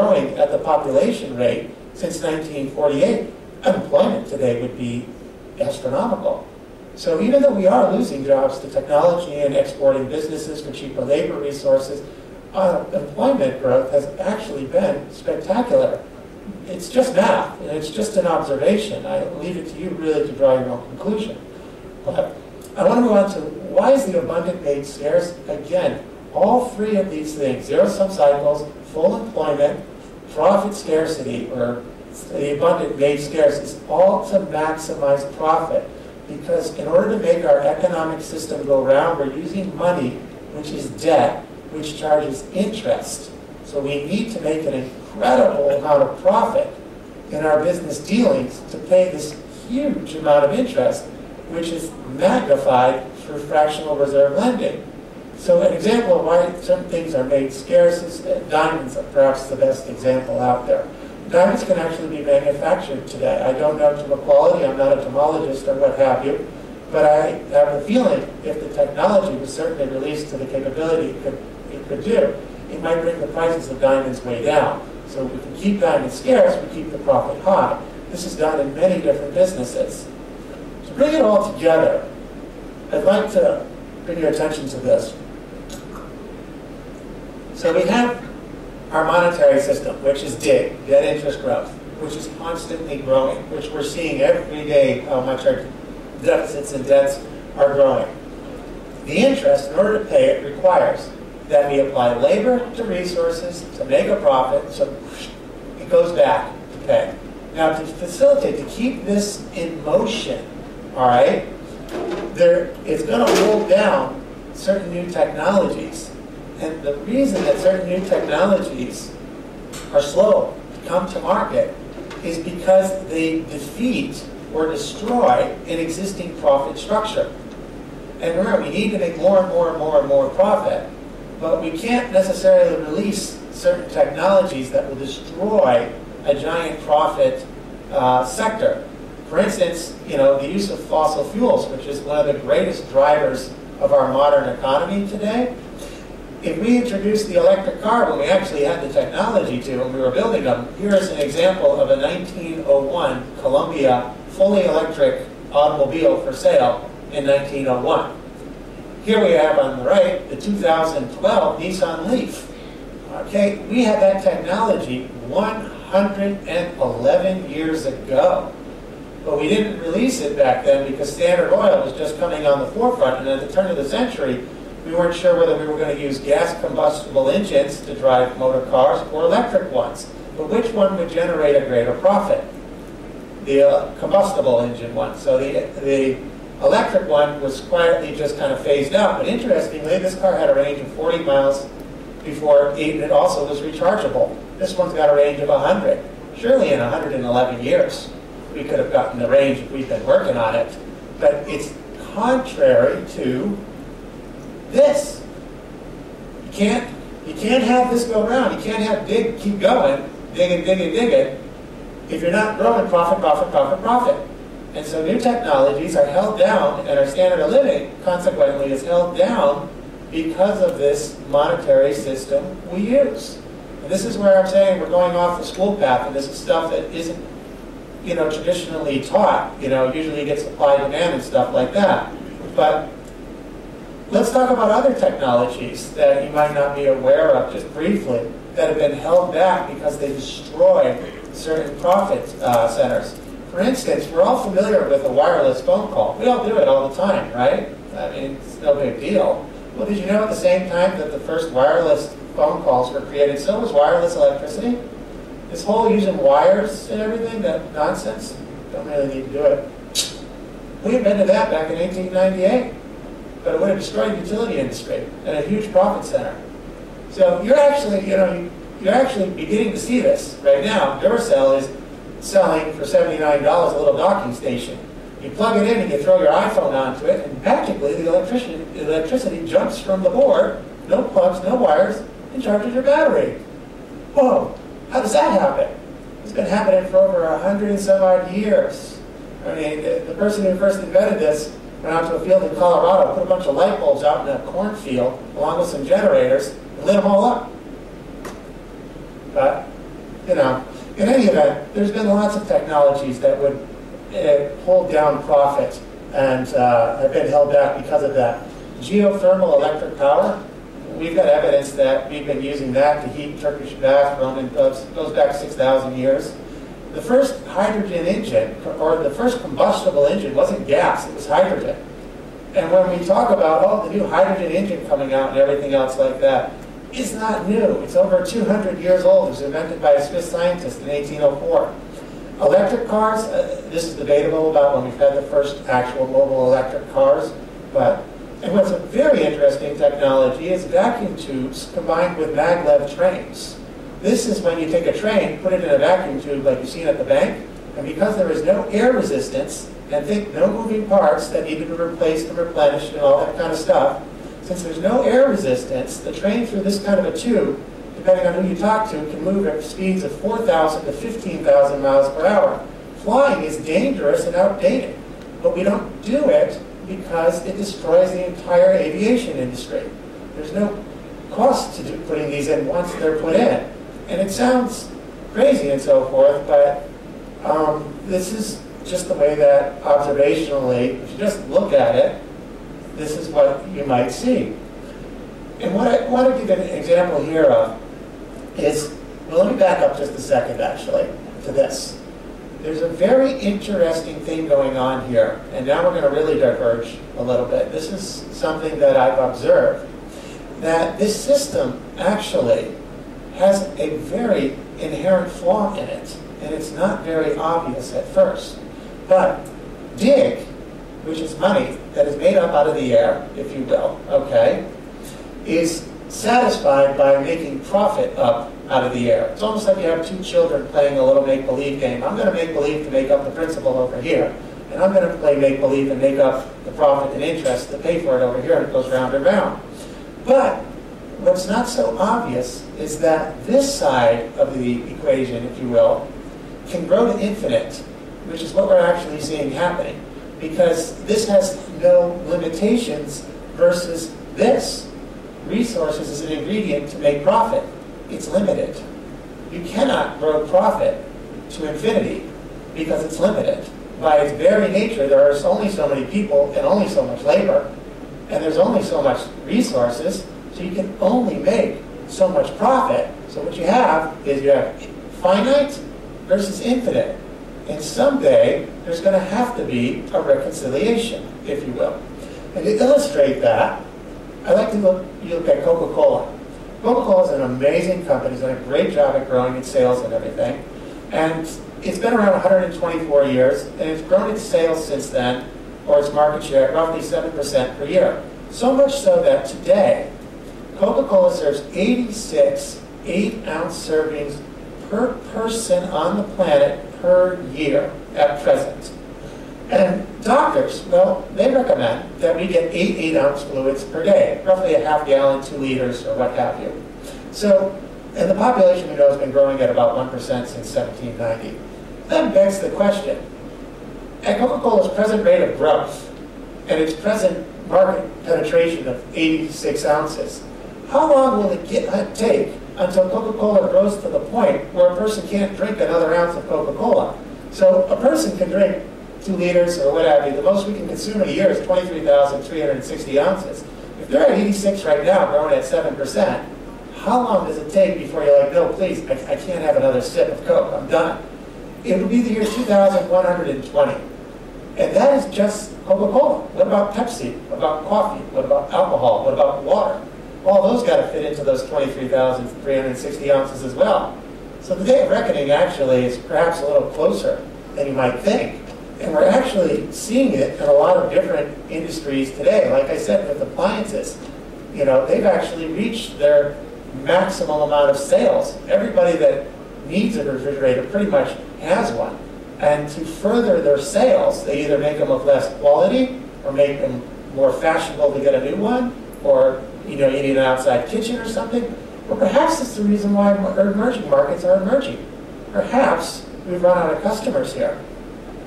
growing at the population rate since 1948, unemployment today would be astronomical. So even though we are losing jobs to technology and exporting businesses for cheaper labor resources, employment growth has actually been spectacular. It's just math, and it's just an observation. I leave it to you really to draw your own conclusion. But I want to move on to why is the abundant made scarce? Again, all three of these things, zero-sum cycles, full employment, profit scarcity, or the abundant made scarce, is all to maximize profit. Because in order to make our economic system go round, we're using money, which is debt, which charges interest. So we need to make an incredible amount of profit in our business dealings to pay this huge amount of interest, which is magnified through fractional reserve lending. So an example of why certain things are made scarce is diamonds are perhaps the best example out there. Diamonds can actually be manufactured today. I don't know to a quality, I'm not a gemologist or what have you, but I have the feeling if the technology was certainly released to the capability it could do, it might bring the prices of diamonds way down. So if we can keep diamonds scarce, we keep the profit high. This is done in many different businesses. To bring it all together, I'd like to bring your attention to this. So we have our monetary system, which is DIG, debt interest growth, which is constantly growing, which we're seeing every day how much our deficits and debts are growing. The interest, in order to pay it, requires that we apply labor to resources to make a profit, so it goes back to pay. Now, to facilitate, to keep this in motion, all right, it's going to hold down certain new technologies. And the reason that certain new technologies are slow to come to market is because they defeat or destroy an existing profit structure. And remember, we need to make more and more and more and more profit, but we can't necessarily release certain technologies that will destroy a giant profit sector. For instance, the use of fossil fuels, which is one of the greatest drivers of our modern economy today. If we introduced the electric car when we actually had the technology to, when we were building them, here's an example of a 1901 Columbia fully electric automobile for sale in 1901. Here we have on the right the 2012 Nissan Leaf. Okay, we had that technology 111 years ago. But we didn't release it back then because Standard Oil was just coming on the forefront, and at the turn of the century, we weren't sure whether we were going to use gas combustible engines to drive motor cars or electric ones. But which one would generate a greater profit? The combustible engine one. So the electric one was quietly just kind of phased out. But interestingly, this car had a range of 40 miles before it also was rechargeable. This one's got a range of 100. Surely in 111 years, we could have gotten the range if we'd been working on it. But it's contrary to this. You can't have this go around. You can't have keep going, dig it, if you're not growing profit. And so new technologies are held down, and our standard of living, consequently, is held down because of this monetary system we use. And this is where I'm saying we're going off the school path, and this is stuff that isn't, traditionally taught. Usually gets supply, demand, and stuff like that. But let's talk about other technologies that you might not be aware of, just briefly, that have been held back because they destroy certain profit centers. For instance, we're all familiar with a wireless phone call. We all do it all the time, right? I mean, it's no big deal. Well, did you know at the same time that the first wireless phone calls were created, so was wireless electricity? This whole using wires and everything, that nonsense, don't really need to do it. We invented that back in 1898. But it would have destroyed the utility industry and a huge profit center. So you're actually beginning to see this right now. Duracell is selling for $79 a little docking station. You plug it in and you throw your iPhone onto it, and magically the electricity jumps from the board, no plugs, no wires, and charges your battery. Whoa, how does that happen? It's been happening for over 100 and some odd years. I mean, the person who first invented this went out to a field in Colorado, put a bunch of light bulbs out in a cornfield, along with some generators, and lit them all up. But you know, in any event, there's been lots of technologies that would hold down profit and have been held back because of that. Geothermal electric power, we've got evidence that we've been using that to heat Turkish baths. Roman goes back 6,000 years. The first hydrogen engine, or the first combustible engine, wasn't gas, it was hydrogen. And when we talk about, oh, the new hydrogen engine coming out and everything else like that, it's not new. It's over 200 years old. It was invented by a Swiss scientist in 1804. Electric cars, this is debatable about when we've had the first actual mobile electric cars, and what's a very interesting technology is vacuum tubes combined with maglev trains. This is when you take a train, put it in a vacuum tube like you've seen at the bank, and because there is no air resistance, and think no moving parts that need to be replaced and replenished and all that kind of stuff, since there's no air resistance, the train through this kind of a tube, depending on who you talk to, can move at speeds of 4,000 to 15,000 miles per hour. Flying is dangerous and outdated, but we don't do it because it destroys the entire aviation industry. There's no cost to putting these in once they're put in. And it sounds crazy and so forth, but this is just the way that observationally, if you just look at it, this is what you might see. And what I want to give an example here of is, well, let me back up just a second actually to this. There's a very interesting thing going on here, and now we're going to really diverge a little bit. This is something that I've observed, that this system actually has a very inherent flaw in it, and it's not very obvious at first. But dig, which is money that is made up out of the air, if you will, okay, is satisfied by making profit up out of the air. It's almost like you have two children playing a little make-believe game. I'm going to make believe to make up the principal over here, and I'm going to play make-believe and make up the profit and interest to pay for it over here, and it goes round and round. But what's not so obvious is that this side of the equation, if you will, can grow to infinite, which is what we're actually seeing happening, because this has no limitations versus this. Resources is an ingredient to make profit. It's limited. You cannot grow profit to infinity because it's limited. By its very nature, there are only so many people and only so much labor, and there's only so much resources, so you can only make so much profit. So what you have is you have finite versus infinite. And someday, there's going to have to be a reconciliation, if you will. And to illustrate that, I like to look at Coca-Cola. Coca-Cola is an amazing company. It's done a great job at growing its sales and everything. And it's been around 124 years, and it's grown its sales since then, or its market share, at roughly 7% per year. So much so that today, Coca-Cola serves 86 8-ounce servings per person on the planet per year at present. And doctors, well, they recommend that we get 8 8-ounce fluids per day, roughly a half gallon, 2 liters, or what have you. So, and the population we know has been growing at about 1% since 1790. That begs the question, at Coca-Cola's present rate of growth and its present market penetration of 86 ounces, how long will it take until Coca-Cola grows to the point where a person can't drink another ounce of Coca-Cola? So a person can drink 2 liters or what have you. The most we can consume in a year is 23,360 ounces. If they're at 86 right now, growing at 7%, how long does it take before you're like, no, please, I can't have another sip of Coke, I'm done? It would be the year 2120. And that is just Coca-Cola. What about Pepsi? What about coffee? What about alcohol? What about water? All those got to fit into those 23,360 ounces as well. So the day of reckoning actually is perhaps a little closer than you might think. And we're actually seeing it in a lot of different industries today. Like I said, with appliances, you know, they've actually reached their maximum amount of sales. Everybody that needs a refrigerator pretty much has one. And to further their sales, they either make them of less quality or make them more fashionable to get a new one, or you know, you need an outside kitchen or something. Or perhaps it's the reason why emerging markets are emerging. Perhaps we've run out of customers here.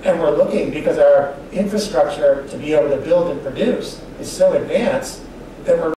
And we're looking, because our infrastructure to be able to build and produce is so advanced, that we're